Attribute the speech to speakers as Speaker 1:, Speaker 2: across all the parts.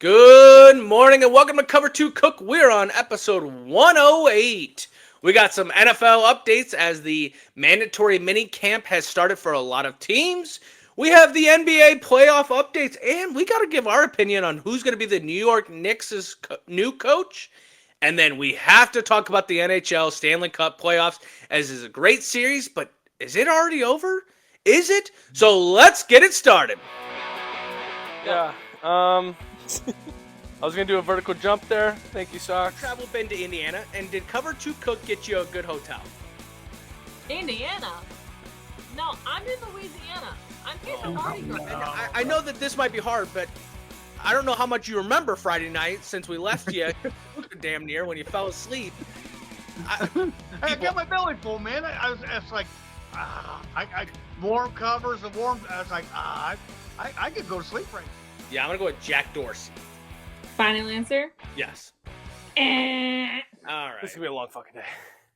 Speaker 1: Good morning and welcome to Cover 2 Cook. We're on episode 108. We got some NFL updates as the mandatory minicamp has started for a lot of teams. We have the NBA playoff updates, and we got to give our opinion on who's going to be the New York Knicks' new coach. And then we have to talk about the NHL Stanley Cup playoffs, as is a great series, but is it already over? Is it? So let's get it started.
Speaker 2: Yeah. I was going to do a vertical jump there. Thank you, Socks.
Speaker 1: Travel been to Indiana, and did Cover 2 Cook get you a good hotel?
Speaker 3: Indiana? No, I'm in Louisiana. I'm here for Mardi Gras.
Speaker 1: I know that this might be hard, but I don't know how much you remember Friday night since we left you damn near when you fell asleep.
Speaker 4: I got my belly full, man. I was like, I warm covers, I was like, I could go to sleep right now.
Speaker 1: Yeah, I'm going to go with Jack Dorsey.
Speaker 3: Final answer?
Speaker 1: Yes. All right.
Speaker 2: This is going to be a long fucking day.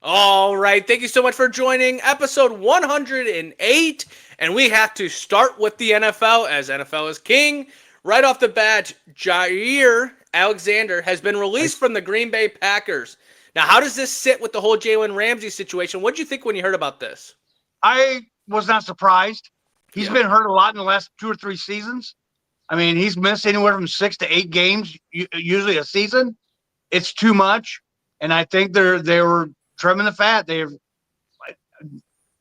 Speaker 1: All right. Thank you so much for joining episode 108. And we have to start with the NFL, as NFL is king. Right off the bat, Jair Alexander has been released from the Green Bay Packers. Now, how does this sit with the whole Jalen Ramsey situation? What did you think when you heard about this?
Speaker 4: I was not surprised. He's been hurt a lot in the last 2 or 3 seasons. I mean, he's missed anywhere from 6 to 8 games, usually a season. It's too much, and I think they were trimming the fat.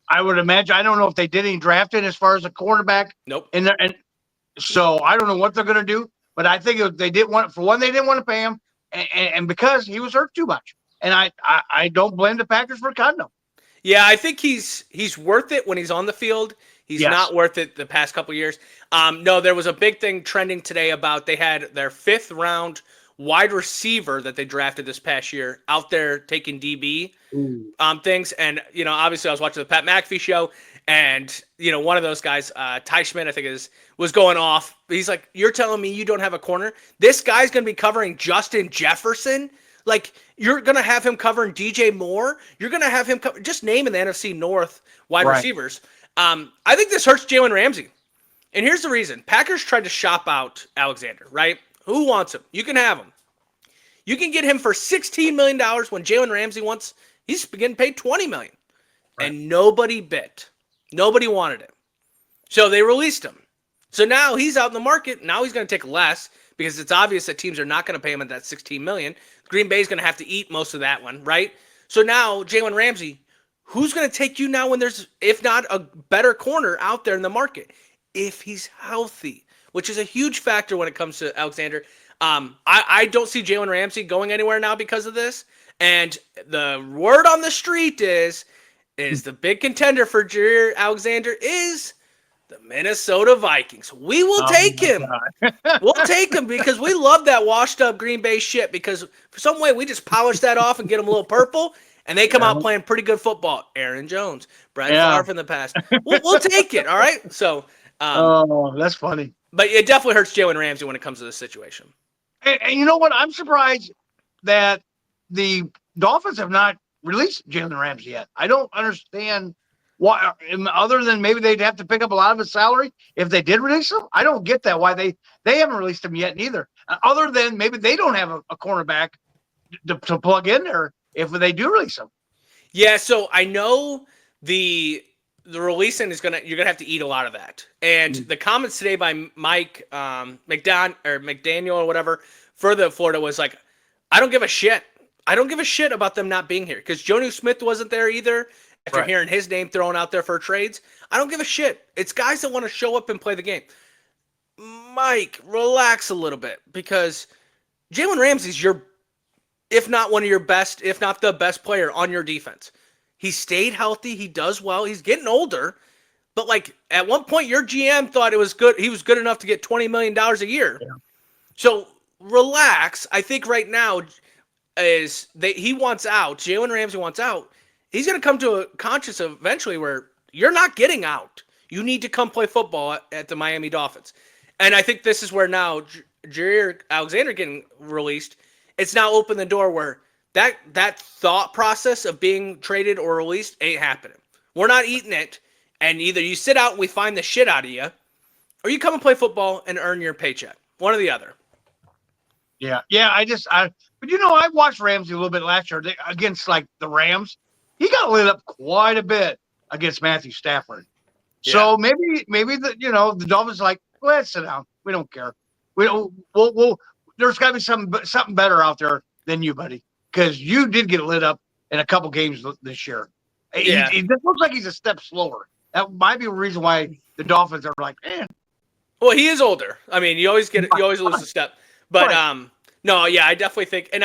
Speaker 4: I would imagine. I don't know if they did any drafting as far as a quarterback.
Speaker 1: Nope.
Speaker 4: And so I don't know what they're going to do. But I think they didn't want. For one, they didn't want to pay him, and because he was hurt too much. And I don't blame the Packers for cutting him.
Speaker 1: Yeah, I think he's worth it when he's on the field. He's not worth it the past couple years. No, there was a big thing trending today about they had their 5th round wide receiver that they drafted this past year out there taking DB things. And, obviously I was watching the Pat McAfee show, and, one of those guys, Ty Schmidt, I think was going off. He's like, you're telling me you don't have a corner? This guy's going to be covering Justin Jefferson? Like, you're going to have him covering DJ Moore? You're going to have him just naming the NFC North wide receivers. I think this hurts Jalen Ramsey. And here's the reason. Packers tried to shop out Alexander, right? Who wants him? You can have him. You can get him for $16 million when Jalen Ramsey he's getting paid $20 million. Right. And nobody bit. Nobody wanted him. So they released him. So now he's out in the market. Now he's going to take less because it's obvious that teams are not going to pay him at that $16 million. Green Bay's going to have to eat most of that one, right? So now Jalen Ramsey, who's going to take you now when there's, if not a better corner out there in the market? If he's healthy, which is a huge factor when it comes to Alexander. I don't see Jalen Ramsey going anywhere now because of this. And the word on the street is the big contender for Jair Alexander is the Minnesota Vikings. We will take him. We'll take him because we love that washed up Green Bay shit, because for some way we just polish that off and get them a little purple. And they come out playing pretty good football. Aaron Jones, Brett Favre in the past. We'll take it, all right? So,
Speaker 4: that's funny.
Speaker 1: But it definitely hurts Jalen Ramsey when it comes to this situation.
Speaker 4: And you know what? I'm surprised that the Dolphins have not released Jalen Ramsey yet. I don't understand why, other than maybe they'd have to pick up a lot of his salary if they did release him. I don't get that, why they haven't released him yet neither. Other than maybe they don't have a cornerback to plug in there if they do release him.
Speaker 1: Yeah, so I know the releasing is you're gonna have to eat a lot of that. And the comments today by Mike McDaniel or whatever for the Florida was like, I don't give a shit. I don't give a shit about them not being here, because Jonnu Smith wasn't there either. After hearing his name thrown out there for trades, I don't give a shit. It's guys that want to show up and play the game. Mike, relax a little bit, because Jalen Ramsey's if not one of your best, if not the best player on your defense. He stayed healthy. He does well. He's getting older. But, like, at one point, your GM thought it was good. He was good enough to get $20 million a year. Yeah. So, relax. I think right now he wants out. Jalen Ramsey wants out. He's going to come to a conscience eventually where you're not getting out. You need to come play football at the Miami Dolphins. And I think this is where now Jair Alexander getting released, it's now opened the door where that thought process of being traded or released ain't happening. We're not eating it, and either you sit out and we find the shit out of you, or you come and play football and earn your paycheck. One or the other.
Speaker 4: Yeah. But I watched Ramsey a little bit last year against like the Rams. He got lit up quite a bit against Matthew Stafford. So maybe the Dolphins like, go ahead, sit down. We don't care. We'll there's got to be something better out there than you, buddy, because you did get lit up in a couple games this year.
Speaker 1: Yeah.
Speaker 4: He just looks like he's a step slower. That might be a reason why the Dolphins are like,
Speaker 1: Well, he is older. I mean, you always lose a step. But no, yeah, I definitely think, and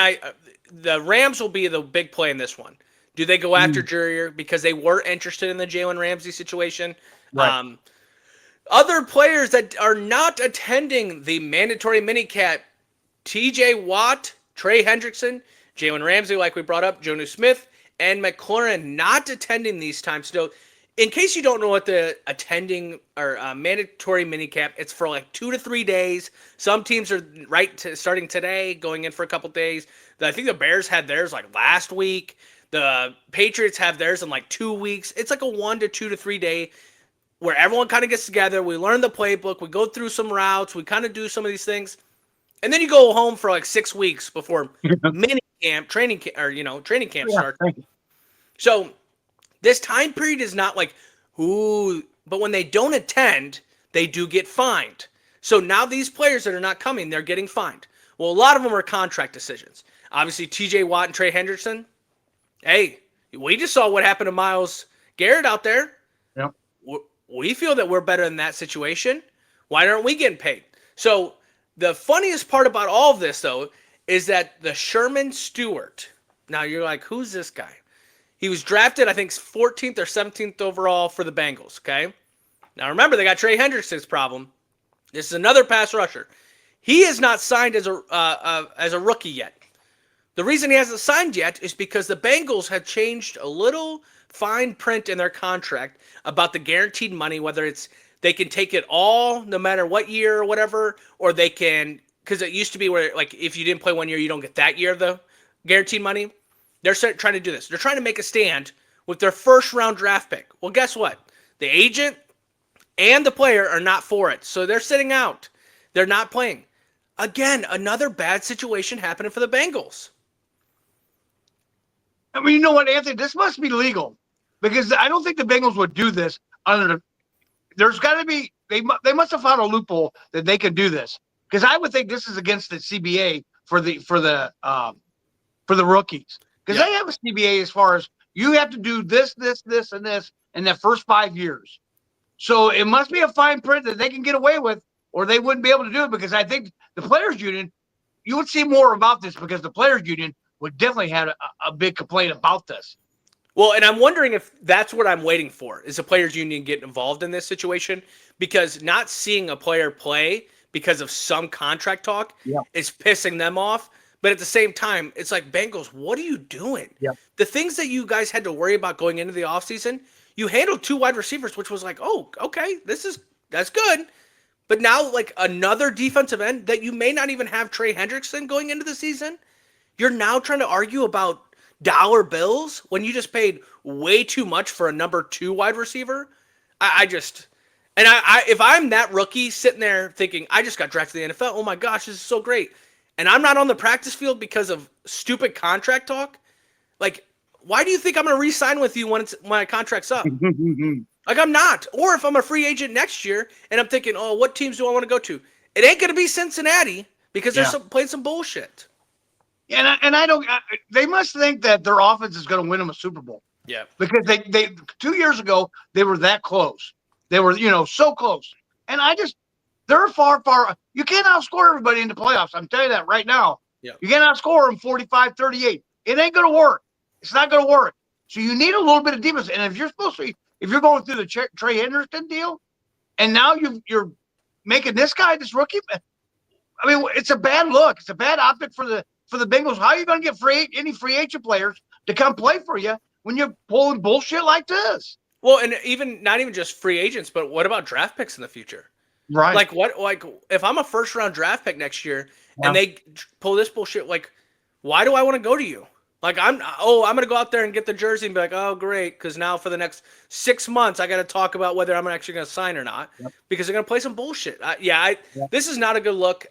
Speaker 1: the Rams will be the big play in this one. Do they go after Jurrier because they were interested in the Jalen Ramsey situation?
Speaker 4: Right.
Speaker 1: Other players that are not attending the mandatory minicamp: T.J. Watt, Trey Hendrickson, Jalen Ramsey, like we brought up, Jonnu Smith, and McLaurin not attending these times. So, in case you don't know what the attending or mandatory minicamp, it's for like 2 to 3 days. Some teams are starting today, going in for a couple days. I think the Bears had theirs like last week. The Patriots have theirs in like 2 weeks. It's like a 1 to 2 to 3 day where everyone kind of gets together. We learn the playbook. We go through some routes. We kind of do some of these things. And then you go home for like 6 weeks before mini camp, training camp starts. So this time period is not like, but when they don't attend, they do get fined. So now these players that are not coming, they're getting fined. Well, a lot of them are contract decisions. Obviously, T.J. Watt and Trey Hendrickson. Hey, we just saw what happened to Myles Garrett out there.
Speaker 4: Yep.
Speaker 1: We feel that we're better in that situation. Why aren't we getting paid? So the funniest part about all of this, though, is that the Sherman Stewart. Now you're like, who's this guy? He was drafted, I think, 14th or 17th overall for the Bengals, okay? Now remember, they got Trey Hendrickson's problem. This is another pass rusher. He is not signed as a rookie yet. The reason he hasn't signed yet is because the Bengals have changed a little fine print in their contract about the guaranteed money, whether it's they can take it all no matter what year or whatever, or they can, because it used to be where like if you didn't play 1 year, you don't get that year of the guaranteed money. They're trying to do this. They're trying to make a stand with their first round draft pick. Well, guess what? The agent and the player are not for it. So they're sitting out. They're not playing. Again, another bad situation happening for the Bengals.
Speaker 4: I mean, you know what, Anthony? This must be legal because I don't think the Bengals would do this there's got to be they must have found a loophole that they can do this because I would think this is against the CBA for the rookies because they have a CBA as far as you have to do this, and this in the first 5 years. So it must be a fine print that they can get away with, or they wouldn't be able to do it because I think the players' union, you would see more about this because the players' union would definitely have a big complaint about this.
Speaker 1: Well, and I'm wondering if that's what I'm waiting for, is the players' union getting involved in this situation, because not seeing a player play because of some contract talk is pissing them off. But at the same time, it's like, Bengals, what are you doing?
Speaker 4: Yep.
Speaker 1: The things that you guys had to worry about going into the offseason, you handled 2 wide receivers, which was like, oh, okay, that's good. But now, like, another defensive end that you may not even have Trey Hendrickson going into the season, you're now trying to argue about dollar bills when you just paid way too much for a number 2 wide receiver. If I'm that rookie sitting there thinking, I just got drafted to the NFL, oh my gosh, this is so great, and I'm not on the practice field because of stupid contract talk, like, why do you think I'm going to re-sign with you when my contract's up? Like, I'm not. Or if I'm a free agent next year and I'm thinking, oh, what teams do I want to go to? It ain't going to be Cincinnati because they're playing some bullshit.
Speaker 4: Yeah, and I don't. They must think that their offense is going to win them a Super Bowl.
Speaker 1: Yeah.
Speaker 4: Because they 2 years ago they were that close. They were so close. And they're far. You can't outscore everybody in the playoffs. I'm telling you that right now.
Speaker 1: Yeah.
Speaker 4: You can't outscore them 45-38. It ain't going to work. It's not going to work. So you need a little bit of defense. And if you're going through the Trey Hendrickson deal, and now you're making this guy, this rookie, I mean, it's a bad look. It's a bad optic for the Bengals. How are you going to get any free agent players to come play for you when you're pulling bullshit like this?
Speaker 1: Well, and not even just free agents, but what about draft picks in the future?
Speaker 4: Right.
Speaker 1: Like if I'm a first round draft pick next year and they pull this bullshit, like, why do I want to go to you? Like, I'm going to go out there and get the jersey and be like, oh, great, because now for the next 6 months, I got to talk about whether I'm actually going to sign or not because they're going to play some bullshit. This is not a good look.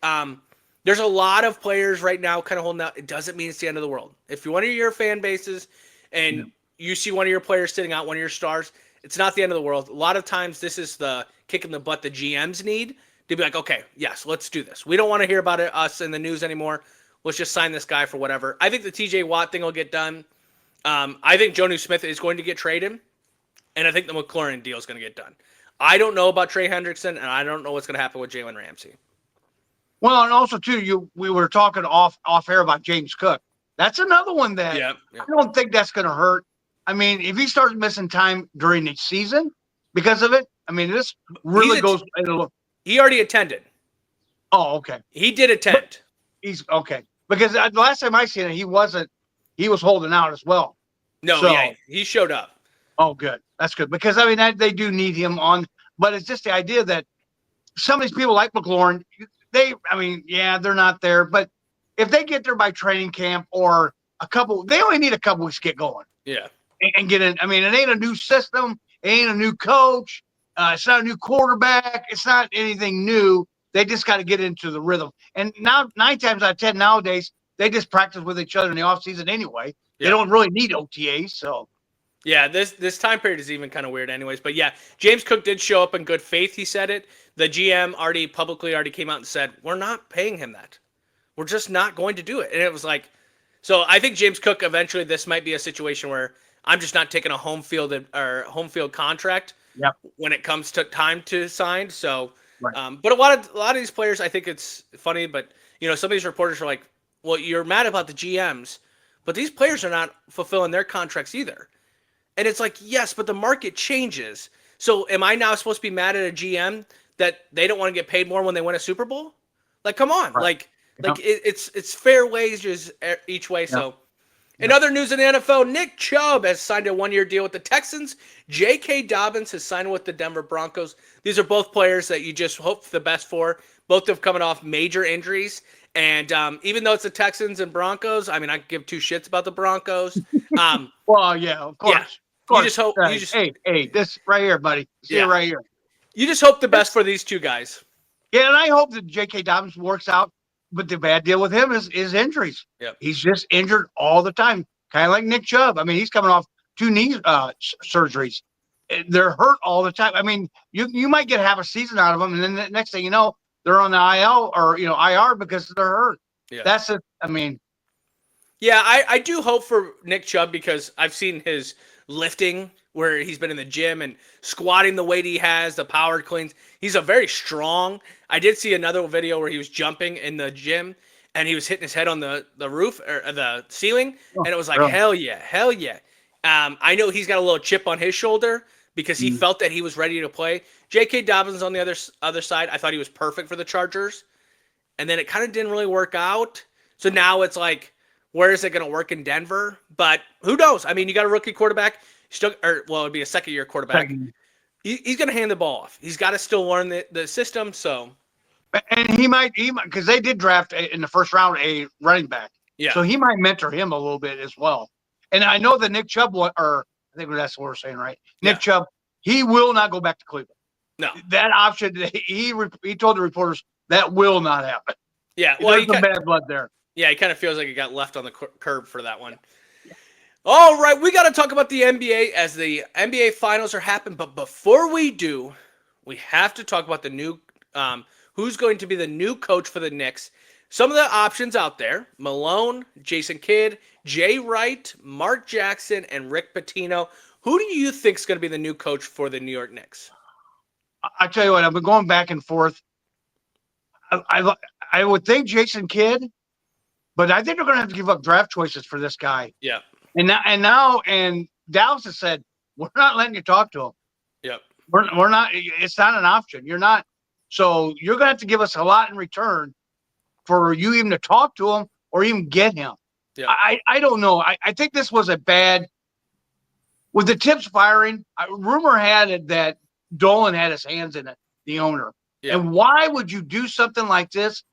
Speaker 1: There's a lot of players right now kind of holding out. It doesn't mean it's the end of the world. If you're one of your fan bases and you see one of your players sitting out, one of your stars, it's not the end of the world. A lot of times this is the kick in the butt the GMs need to be like, okay, yes, let's do this. We don't want to hear about it, us in the news anymore. Let's just sign this guy for whatever. I think the TJ Watt thing will get done. I think Jonnu Smith is going to get traded, and I think the McLaurin deal is going to get done. I don't know about Trey Hendrickson, and I don't know what's going to happen with Jalen Ramsey.
Speaker 4: Well, and also too, we were talking off air about James Cook. That's another one that I don't think that's going to hurt. I mean, if he starts missing time during the season because of it, I mean, this really goes.
Speaker 1: He already attended.
Speaker 4: Oh, okay.
Speaker 1: He did attend.
Speaker 4: He's okay because the last time I seen it, he wasn't. He was holding out as well.
Speaker 1: No,
Speaker 4: so,
Speaker 1: yeah, he showed up.
Speaker 4: Oh, good. That's good because I mean they do need him on, but it's just the idea that some of these people like McLaurin, they're not there, but if they get there by training camp or they only need a couple weeks to get going.
Speaker 1: Yeah.
Speaker 4: And get in. I mean, it ain't a new system. It ain't a new coach. It's not a new quarterback. It's not anything new. They just got to get into the rhythm. And now 9 times out of 10 nowadays, they just practice with each other in the offseason anyway. Yeah. They don't really need OTAs. So.
Speaker 1: Yeah, this time period is even kind of weird anyways. But yeah, James Cook did show up in good faith. He said it. The GM publicly came out and said, we're not paying him that. We're just not going to do it. And it was like, so I think James Cook, eventually this might be a situation where I'm just not taking a home field contract when it comes to time to sign. So, right. But a lot of these players, I think it's funny, but some of these reporters are like, well, you're mad about the GMs, but these players are not fulfilling their contracts either. And it's like, yes, but the market changes. So am I now supposed to be mad at a GM that they don't want to get paid more when they win a Super Bowl? Like, come on. Right. It's fair wages each way. Yeah. So in other news in the NFL, Nick Chubb has signed a 1-year deal with the Texans. J.K. Dobbins has signed with the Denver Broncos. These are both players that you just hope for the best for. Both have coming off major injuries. And even though it's the Texans and Broncos, I mean, I give 2 shits about the Broncos.
Speaker 4: Well, yeah, of course. Yeah.
Speaker 1: You just hope.
Speaker 4: Hey, this right here, buddy. See it right here.
Speaker 1: You just hope the best for these 2 guys.
Speaker 4: Yeah, and I hope that J.K. Dobbins works out. But the bad deal with him is injuries.
Speaker 1: Yep.
Speaker 4: He's just injured all the time, kind of like Nick Chubb. I mean, he's coming off 2 knee surgeries. They're hurt all the time. I mean, you might get half a season out of them, and then the next thing you know, they're on the IL or IR because they're hurt.
Speaker 1: Yeah.
Speaker 4: That's it. I mean,
Speaker 1: yeah, I do hope for Nick Chubb because I've seen his lifting where he's been in the gym and squatting the weight he has, the power cleans. He's a very strong. I did see another video where he was jumping in the gym and he was hitting his head on the roof or the ceiling, and it was like, hell yeah. I know he's got a little chip on his shoulder because he felt that he was ready to play. J.K. Dobbins on the other side, I thought he was perfect for the Chargers, and then it kind of didn't really work out. So now it's like, where is it going to work in Denver? But who knows? I mean, you got a rookie quarterback. It'd be a second-year quarterback. He's going to hand the ball off. He's got to still learn the system. So,
Speaker 4: and he might because they did draft in the first round a running back.
Speaker 1: Yeah.
Speaker 4: So he might mentor him a little bit as well. And I know that Nick Chubb, or I think that's what we're saying, right? Nick Chubb, he will not go back to Cleveland.
Speaker 1: No,
Speaker 4: that option. He told the reporters that will not happen.
Speaker 1: Yeah,
Speaker 4: well, there's some bad blood there.
Speaker 1: Yeah, he kind of feels like he got left on the curb for that one. All right, we got to talk about the NBA as the NBA finals are happening. But before we do, we have to talk about the new who's going to be the new coach for the Knicks. Some of the options out there: Malone, Jason Kidd, Jay Wright, Mark Jackson, and Rick Pitino. Who do you think is going to be the new coach for the New York Knicks?
Speaker 4: I tell you what, I've been going back and forth. I would think Jason Kidd, but I think they're going to have to give up draft choices for this guy.
Speaker 1: Yeah.
Speaker 4: And Dallas has said, we're not letting you talk to him.
Speaker 1: Yep.
Speaker 4: We're not. It's not an option. You're not. So you're going to have to give us a lot in return for you even to talk to him or even get him.
Speaker 1: Yeah.
Speaker 4: I don't know. I think this was a bad. With the Tips firing, rumor had it that Dolan had his hands in it, the owner.
Speaker 1: Yeah.
Speaker 4: And why would you do something like this?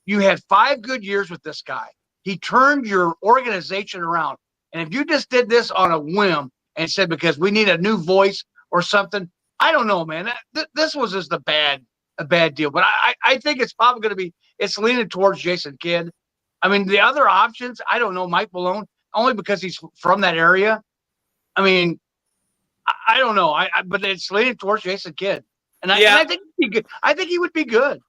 Speaker 4: You had 5 good years with this guy. He turned your organization around. And if you just did this on a whim and said, because we need a new voice or something, I don't know, man. This was just a bad a bad deal. But I think it's probably going to be it's leaning towards Jason Kidd. I mean, the other options, I don't know, Mike Malone, only because he's from that area. I mean, I don't know. But it's leaning towards Jason Kidd, and I think he'd be good. I think he would be good.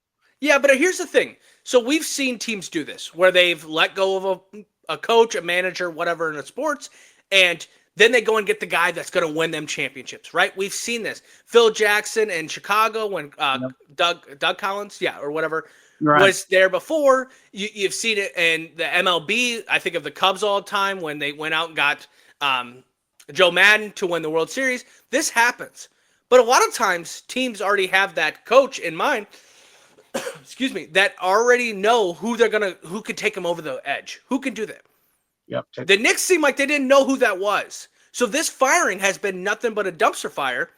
Speaker 1: Yeah, but here's the thing. So we've seen teams do this where they've let go of a coach, a manager, whatever in the sports, and then they go and get the guy that's going to win them championships, right? We've seen this. Phil Jackson in Chicago when Doug Collins, or whatever, was there before. You've seen it in the MLB. I think of the Cubs all the time when they went out and got Joe Madden to win the World Series. This happens. But a lot of times teams already have that coach in mind, excuse me, that already know who could take them over the edge. Who can do that?
Speaker 4: Yep.
Speaker 1: The Knicks seemed like they didn't know who that was. So this firing has been nothing but a dumpster fire.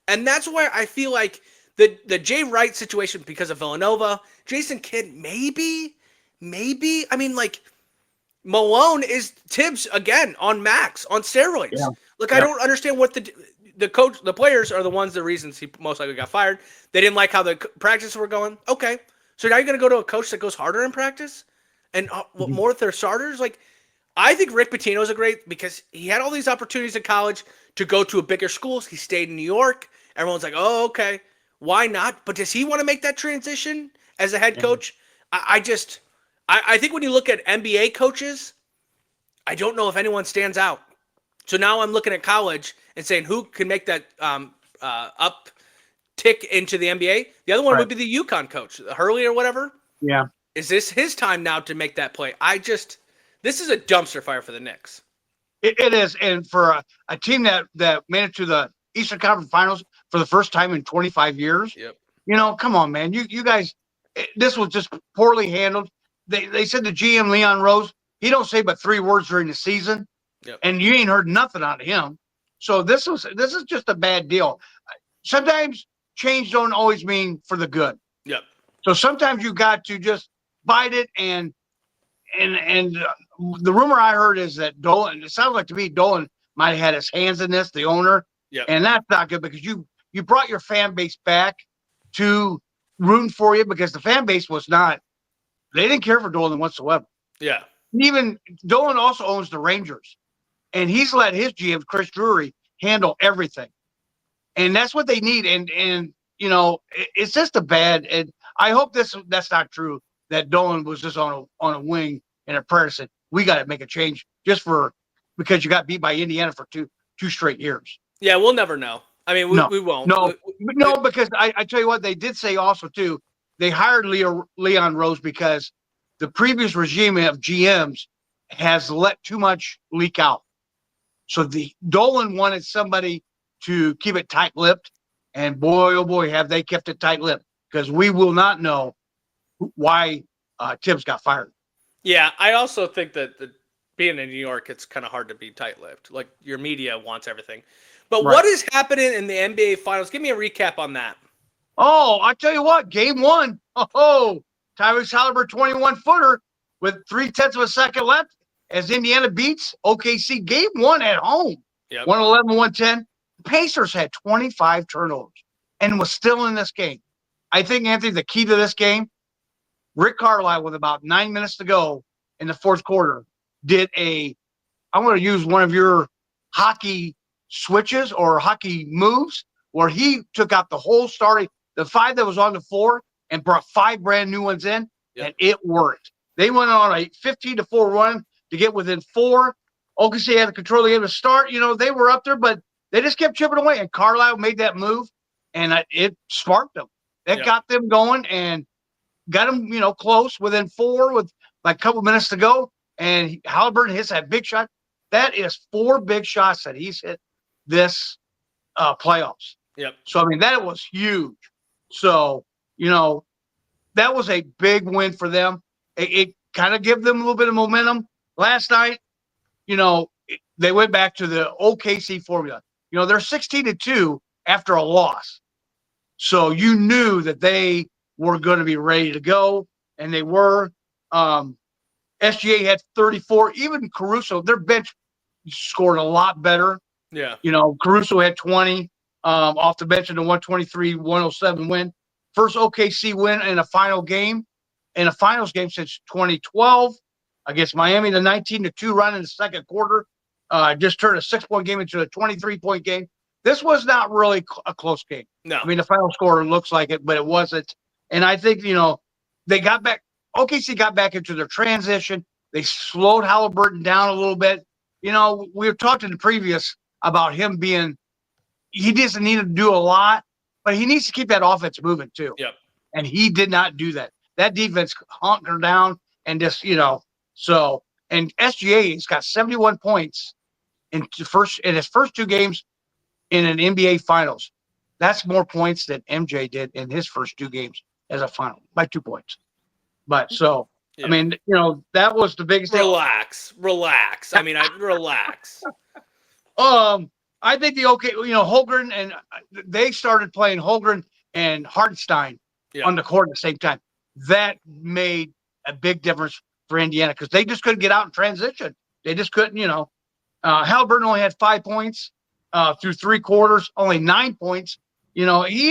Speaker 1: And that's why I feel like the Jay Wright situation because of Villanova, Jason Kidd, maybe. I mean, like, Malone is Tibbs again on max, on steroids. Yeah. Look, I don't understand what the coach, the players are the ones, the reasons he most likely got fired. They didn't like how the practices were going. Okay. So now you're going to go to a coach that goes harder in practice and more with their starters? Like, I think Rick Pitino's a great because he had all these opportunities in college to go to a bigger schools. He stayed in New York. Everyone's like, oh, okay. Why not? But does he want to make that transition as a head coach? I think when you look at NBA coaches, I don't know if anyone stands out. So now I'm looking at college and saying who can make that up tick into the NBA. The other one would be the UConn coach, Hurley or whatever.
Speaker 4: Yeah.
Speaker 1: Is this his time now to make that play? This is a dumpster fire for the Knicks.
Speaker 4: It is. And for a team that made it to the Eastern Conference Finals for the first time in 25 years, come on, man. You guys, this was just poorly handled. They said the GM, Leon Rose, he don't say but 3 words during the season. Yep. And you ain't heard nothing out of him. So this is just a bad deal. Sometimes change don't always mean for the good.
Speaker 1: Yep.
Speaker 4: So sometimes you got to just bite it and the rumor I heard is that Dolan, it sounds like to me Dolan might have had his hands in this, the owner.
Speaker 1: Yep.
Speaker 4: And that's not good because you brought your fan base back to rooting for you because the fan base they didn't care for Dolan whatsoever.
Speaker 1: Yeah.
Speaker 4: Even Dolan also owns the Rangers. And he's let his GM, Chris Drury, handle everything. And that's what they need. And it's just a bad. And I hope that's not true, that Dolan was just on a wing and a prayer said, we got to make a change because you got beat by Indiana for two straight years.
Speaker 1: Yeah, we'll never know. I mean, we won't.
Speaker 4: No, because I tell you what, they did say also, too, they hired Leon Rose because the previous regime of GMs has let too much leak out. So the Dolan wanted somebody to keep it tight-lipped, and boy, oh boy, have they kept it tight-lipped because we will not know why Tibbs got fired.
Speaker 1: Yeah, I also think that being in New York, it's kind of hard to be tight-lipped. Like, your media wants everything. But what is happening in the NBA Finals? Give me a recap on that.
Speaker 4: Oh, I tell you what, Game 1. Oh, Tyrese Halliburton 21-footer with 0.3 of a second left as Indiana beats OKC. Game 1 at home, 111-110. The Pacers had 25 turnovers and was still in this game. I think, Anthony, the key to this game, Rick Carlisle, with about 9 minutes to go in the fourth quarter, did I'm going to use one of your hockey switches or hockey moves where he took out the whole starting, the 5 that was on the floor and brought 5 brand new ones in, and it worked. They went on a 15-4 run to get within 4. OKC had the control of the game to start. They were up there, but they just kept chipping away, and Carlisle made that move, and it sparked them. It got them going and got them, close within 4 with like a couple minutes to go, and Halliburton hits that big shot. That is 4 big shots that he's hit this playoffs.
Speaker 1: Yep.
Speaker 4: So, I mean, that was huge. So, that was a big win for them. It kind of gave them a little bit of momentum. Last night, they went back to the OKC formula. They're 16-2 after a loss. So you knew that they were going to be ready to go, and they were. SGA had 34. Even Caruso, their bench scored a lot better.
Speaker 1: Yeah.
Speaker 4: Caruso had 20 off the bench in the 123-107 win. first OKC win in a final game, in a finals game since 2012 against Miami. The 19-2 run in the second quarter just turned a 6-point game into a 23-point game. This was not really a close game.
Speaker 1: No.
Speaker 4: I mean, the final score looks like it, but it wasn't. And I think, they got back. OKC got back into their transition. They slowed Halliburton down a little bit. We were talking in the previous about him being, he doesn't need to do a lot, but he needs to keep that offense moving too.
Speaker 1: Yep.
Speaker 4: And he did not do that. That defense hunkered down and just, so, and SGA's got 71 points in his first 2 games in an NBA Finals. That's more points than MJ did in his first 2 games as a final by 2 points. But so, yeah. I mean, that was the biggest thing.
Speaker 1: Relax. I mean, relax.
Speaker 4: I think Holmgren, and they started playing Holmgren and Hartenstein on the court at the same time. That made a big difference for Indiana because they just couldn't get out in transition. They just couldn't, Halliburton only had 5 points through 3 quarters, only 9 points. He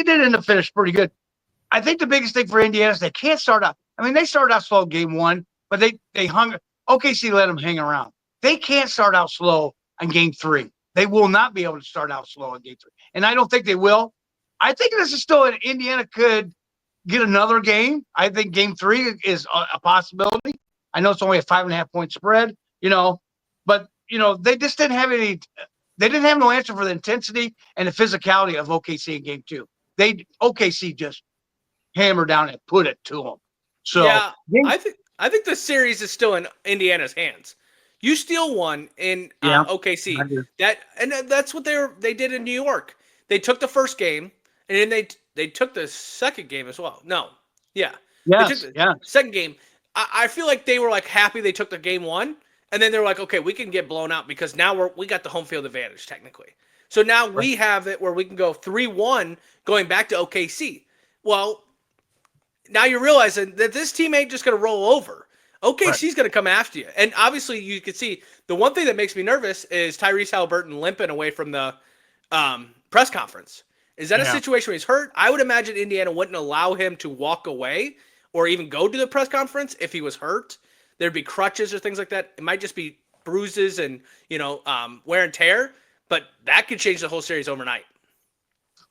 Speaker 4: did end up finish pretty good. I think the biggest thing for Indiana is they can't start out. I mean, they started out slow game 1, but they hung. OKC let them hang around. They can't start out slow in game 3. They will not be able to start out slow in game 3. And I don't think they will. I think this is still Indiana could get another game. I think game 3 is a possibility. I know it's only a 5.5-point spread, but they just didn't have any. They didn't have no answer for the intensity and the physicality of OKC in game 2. OKC just hammered down and put it to them. So
Speaker 1: yeah, I think the series is still in Indiana's hands. You steal one in OKC. That's what they did in New York. They took the first game and then they took the second game as well. No, yeah, second game. I feel like they were like happy they took the game 1, and then they were like, okay, we can get blown out because now we got the home field advantage technically. So now we have it where we can go 3-1 going back to OKC. Well, now you're realizing that this team ain't just going to roll over. OKC's going to come after you. And obviously you can see the one thing that makes me nervous is Tyrese Halliburton limping away from the press conference. Is that a situation where he's hurt? I would imagine Indiana wouldn't allow him to walk away or even go to the press conference if he was hurt. There'd be crutches or things like that. It might just be bruises and, wear and tear. But that could change the whole series overnight.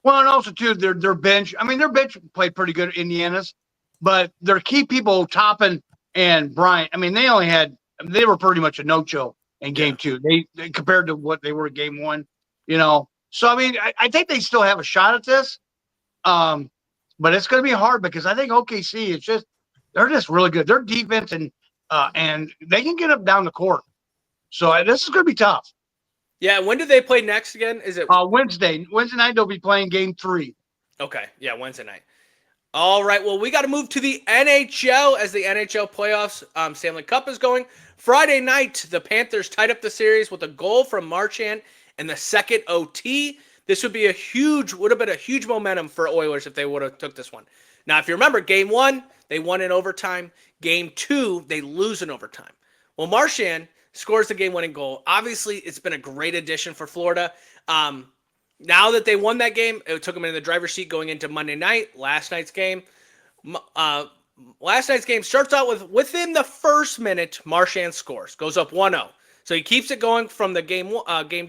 Speaker 4: Well, and also, too, their bench. I mean, their bench played pretty good at Indiana's. But their key people, Toppin and Bryant, I mean, they were pretty much a no-show in game 2. They compared to what they were in game 1, So, I mean, I think they still have a shot at this. But it's going to be hard because I think OKC they're just really good. Their defense and they can get up down the court. So this is going to be tough.
Speaker 1: Yeah, when do they play next again? Is it
Speaker 4: Wednesday? Wednesday night they'll be playing game 3.
Speaker 1: Okay, yeah, Wednesday night. All right, well, we got to move to the NHL as the NHL playoffs. Stanley Cup is going. Friday night, the Panthers tied up the series with a goal from Marchand in the second OT. This would have been a huge momentum for Oilers if they would have took this one. Now, if you remember, game 1, they won in overtime. Game 2, they lose in overtime. Well, Marchand scores the game-winning goal. Obviously, it's been a great addition for Florida. Now that they won that game, it took them in the driver's seat going into Monday night, last night's game. Last night's game starts out with, within the first minute, Marchand scores, goes up 1-0. So he keeps it going from the game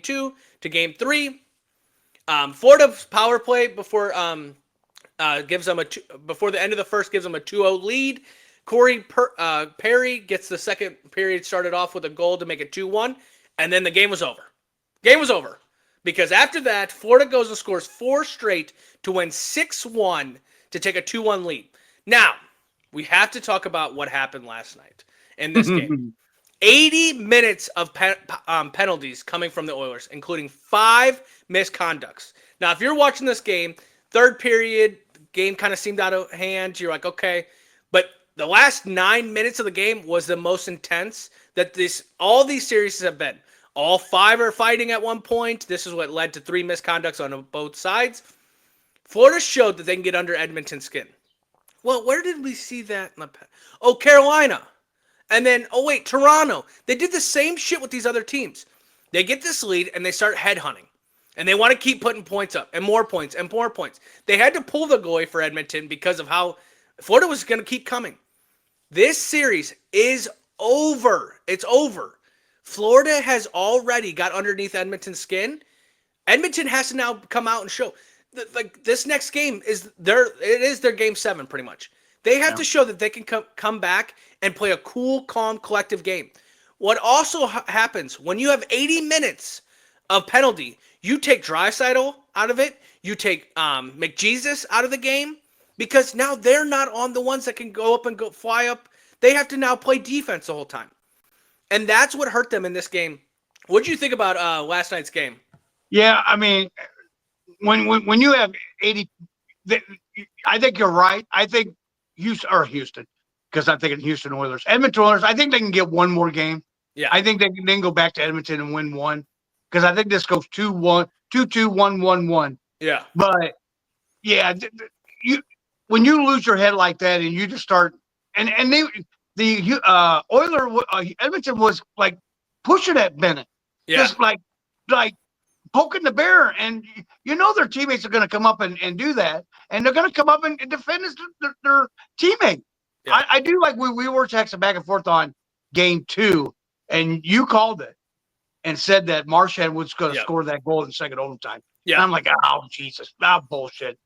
Speaker 1: 2 to game 3. Florida's power play before gives them before the end of the first gives them a 2-0 lead. Corey Perry gets the second period started off with a goal to make it 2-1, and then the game was over. Game was over. Because after that, Florida goes and scores 4 straight to win 6-1 to take a 2-1 lead. Now, we have to talk about what happened last night in this game. 80 minutes of penalties coming from the Oilers, including 5 misconducts. Now, if you're watching this game, third period, game kind of seemed out of hand. You're like, okay. But the last 9 minutes of the game was the most intense that all these series have been. All 5 are fighting at one point. This is what led to 3 misconducts on both sides. Florida showed that they can get under Edmonton's skin. Well, where did we see that? Carolina. And then, Toronto. They did the same shit with these other teams. They get this lead, and they start headhunting. And they want to keep putting points up and more points and more points. They had to pull the goalie for Edmonton because of how Florida was going to keep coming. This series is over. It's over. Florida has already got underneath Edmonton's skin. Edmonton has to now come out and show. Like this next game is their game 7 pretty much. They have to show that they can come back and play a cool, calm, collective game. What also happens when you have 80 minutes of penalty, you take Draisaitl out of it, you take McJesus out of the game, because now they're not on the ones that can go up and go fly up. They have to now play defense the whole time. And that's what hurt them in this game. What did you think about last night's game?
Speaker 4: Yeah, I mean, when you have 80, I think you're right. I think Houston, because I'm thinking Houston Oilers. Edmonton Oilers, I think they can get one more game.
Speaker 1: Yeah.
Speaker 4: I think they can then go back to Edmonton and win one, because I think this goes 2-1, 2-2, 1-1-1.
Speaker 1: Yeah.
Speaker 4: But, yeah, when you lose your head like that and you just start – and Edmonton was, like, pushing at Bennett.
Speaker 1: Yeah.
Speaker 4: Just like poking the bear, and their teammates are going to come up and do that, and they're going to come up and defend their teammate.
Speaker 1: Yeah.
Speaker 4: I do like we were texting back and forth on game 2, and you called it and said that Marchand was going to score that goal in the second overtime.
Speaker 1: Yeah,
Speaker 4: and I'm like, oh Jesus, bullshit.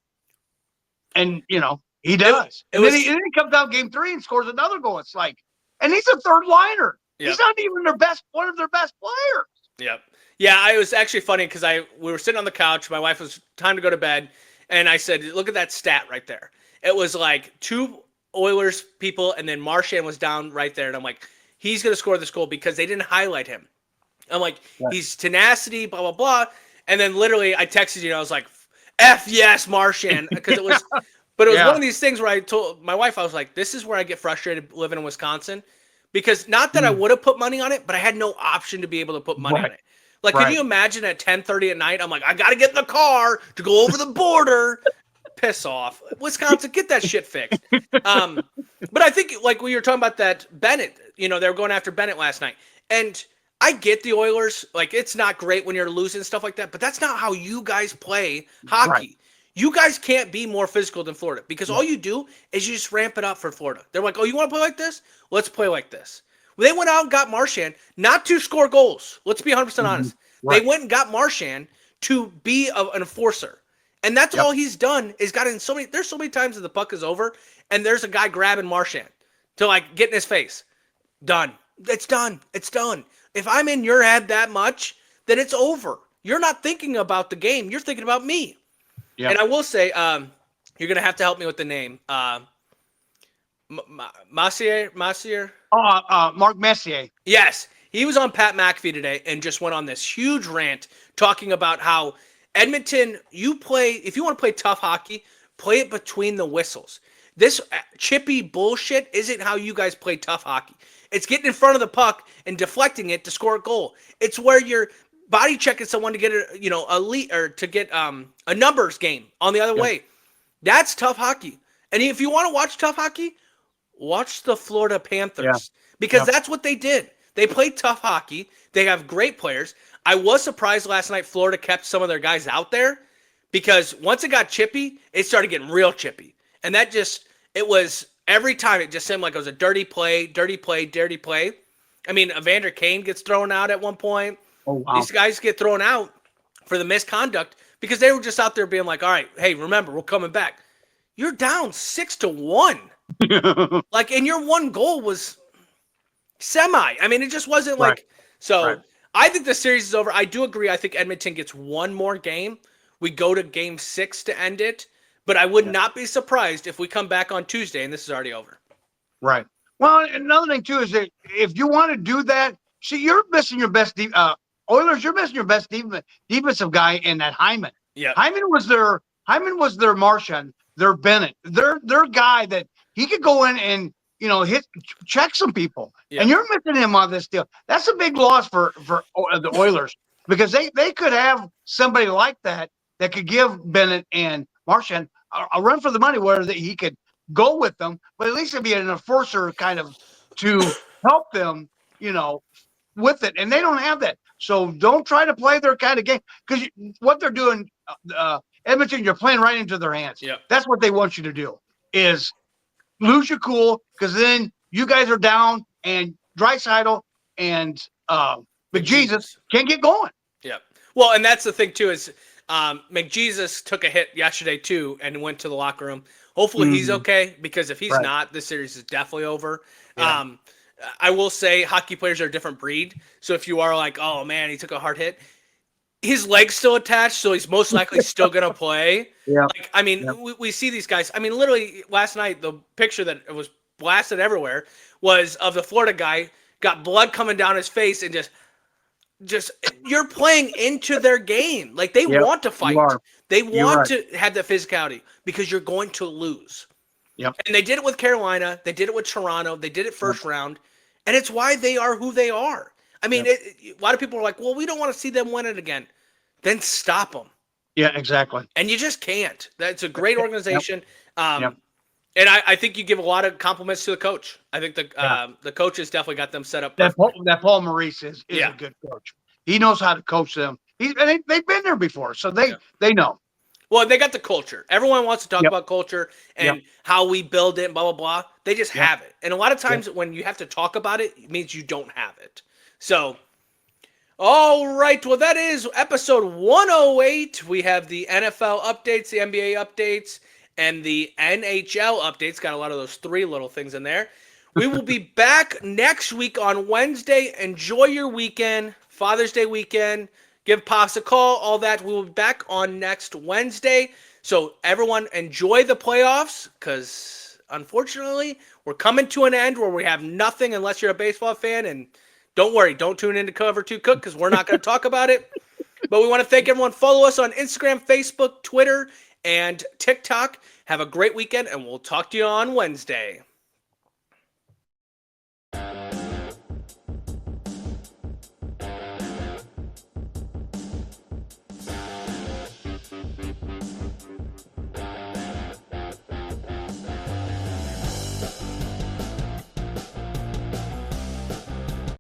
Speaker 4: And he does. Then he comes out game 3 and scores another goal. It's like, and he's a third liner.
Speaker 1: Yep.
Speaker 4: He's not even one of their best players.
Speaker 1: Yep. Yeah, it was actually funny because we were sitting on the couch. My wife was time to go to bed, and I said, "Look at that stat right there." It was like 2 Oilers people, and then Marchand was down right there, and I'm like, he's going to score this goal because they didn't highlight him. I'm like, he's tenacity, blah blah blah, and then literally I texted you, and I was like, "F yes, Marchand," because it was, but it was one of these things where I told my wife, I was like, "This is where I get frustrated living in Wisconsin." Because not that I would have put money on it, but I had no option to be able to put money on it. Like, can you imagine at 10:30 at night, I'm like, I got to get in the car to go over the border. Piss off. Wisconsin, get that shit fixed. But I think, like, when you're talking about that Bennett, they were going after Bennett last night. And I get the Oilers. Like, it's not great when you're losing, stuff like that. But that's not how you guys play hockey. Right. You guys can't be more physical than Florida, because all you do is you just ramp it up for Florida. They're like, oh, you want to play like this? Let's play like this. They went out and got Marchand not to score goals. Let's be 100% honest. Right. They went and got Marchand to be an enforcer. And that's all he's done is got in there's so many times that the puck is over and there's a guy grabbing Marchand to like get in his face. Done. It's done. It's done. If I'm in your head that much, then it's over. You're not thinking about the game. You're thinking about me. Yep. And I will say, you're going to have to help me with the name. Messier?
Speaker 4: Mark Messier.
Speaker 1: Yes. He was on Pat McAfee today and just went on this huge rant talking about how Edmonton, if you want to play tough hockey, play it between the whistles. This chippy bullshit isn't how you guys play tough hockey. It's getting in front of the puck and deflecting it to score a goal. It's where you're body checking someone to get a lead, or to get a numbers game on the other way. That's tough hockey. And if you want to watch tough hockey, watch the Florida Panthers because that's what they did. They played tough hockey. They have great players. I was surprised last night Florida kept some of their guys out there, because once it got chippy, it started getting real chippy. And that it was every time it just seemed like it was a dirty play, dirty play, dirty play. I mean, Evander Kane gets thrown out at one point. Oh, wow. These guys get thrown out for the misconduct because they were just out there being like, all right, hey, remember, we're coming back. You're down 6-1. And your one goal was semi. I mean, it just wasn't like – so – I think the series is over. I do agree. I think Edmonton gets one more game. We go to game 6 to end it. But I would not be surprised if we come back on Tuesday and this is already over.
Speaker 4: Right. Well, another thing, too, is that if you want to do that, see, you're missing your best Oilers, you're missing your best defensive guy in that Hyman.
Speaker 1: Yeah.
Speaker 4: Hyman was their Marchand, their Bennett, their guy that he could go in and check some people. Yep. And you're missing him on this deal. That's a big loss for the Oilers, because they could have somebody like that could give Bennett and Marchand a run for the money, where he could go with them, but at least it'd be an enforcer kind of to help them, with it. And they don't have that. So don't try to play their kind of game because what they're doing, Edmonton, you're playing right into their hands.
Speaker 1: Yeah.
Speaker 4: That's what they want you to do is lose your cool because then you guys are down and Draisaitl and McJesus can't get going.
Speaker 1: Yeah. Well, and that's the thing too is McJesus took a hit yesterday too and went to the locker room. Hopefully he's okay because if he's not, this series is definitely over. Yeah. I will say hockey players are a different breed. So if you are like, oh man, he took a hard hit, his leg's still attached, so he's most likely still going to play.
Speaker 4: Yeah.
Speaker 1: Like, I mean, we see these guys. I mean, literally last night, the picture that was blasted everywhere was of the Florida guy, got blood coming down his face and just you're playing into their game. Like they want to fight. They want to have that physicality because you're going to lose.
Speaker 4: Yep.
Speaker 1: And they did it with Carolina. They did it with Toronto. They did it first round. And it's why they are who they are. I mean, a lot of people are like, well, we don't want to see them win it again. Then stop them.
Speaker 4: Yeah, exactly.
Speaker 1: And you just can't. That's a great organization. And I think you give a lot of compliments to the coach. I think the coaches definitely got them set up.
Speaker 4: That Paul Maurice is a good coach. He knows how to coach them. They've been there before, so they know.
Speaker 1: Well, they got the culture. Everyone wants to talk about culture and how we build it and blah, blah, blah. They just have it. And a lot of times when you have to talk about it, it means you don't have it. So, all right. Well, that is episode 108. We have the NFL updates, the NBA updates, and the NHL updates. Got a lot of those three little things in there. We will be back next week on Wednesday. Enjoy your weekend, Father's Day weekend. Give Pops a call, all that. We will be back on next Wednesday. So everyone enjoy the playoffs because, unfortunately, we're coming to an end where we have nothing unless you're a baseball fan. And don't worry, don't tune in to Cover 2 Cook because we're not going to talk about it. But we want to thank everyone. Follow us on Instagram, Facebook, Twitter, and TikTok. Have a great weekend, and we'll talk to you on Wednesday.